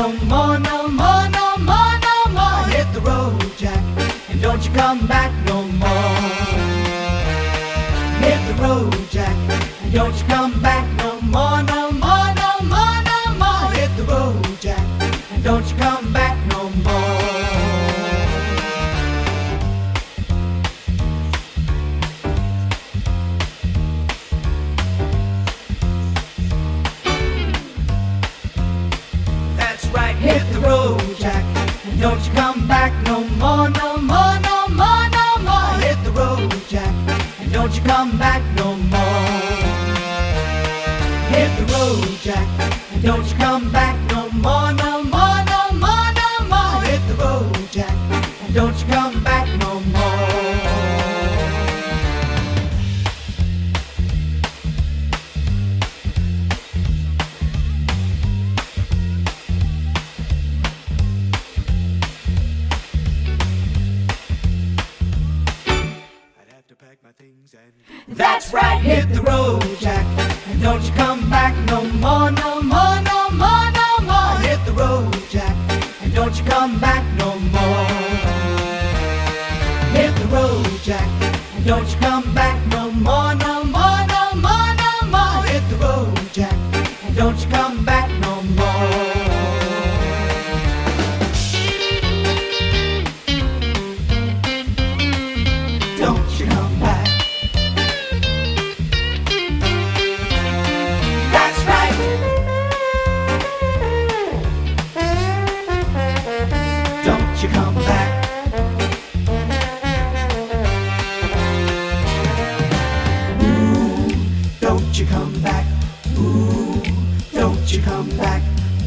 no more, no more, no more, no more. Hit the road, Jack, and don't you come back no more. Hit the road, Jack, and don't you come back no more, no more, no more, no more. Hit the road, Jack, and don't you come back no more. Hit the road, Jack, and don't you come back no more, no more, no more, no more. Hit the road, Jack, and don't you come back no more. Hit the road, Jack, and don't you come back no more, no more, no more, no more. Hit the road, Jack, and don't you come back no more. That's right, hit the road, Jack, and don't you come back no more, no more, no more, no more. Hit the road, Jack, and don't you come back no more. Hit the road, Jack, and don't you come back no more, no more, no more, no more. Hit the road, Jack, and don't you come back no more. Don't you come back. That's right. Don't you come back. Ooh, don't you come back. Ooh, don't you come back.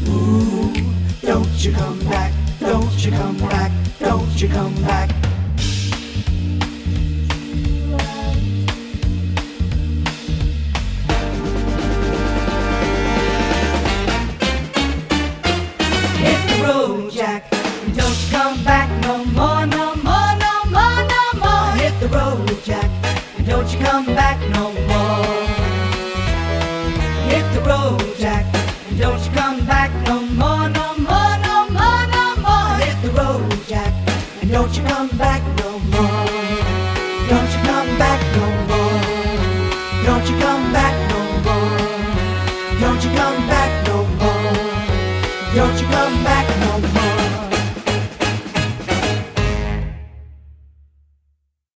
Ooh, don't you come back. Don't you come back. Don't you come back. Jack, and don't you come back no more, no more, no more, no more. Hit the road, Jack, and don't you come back.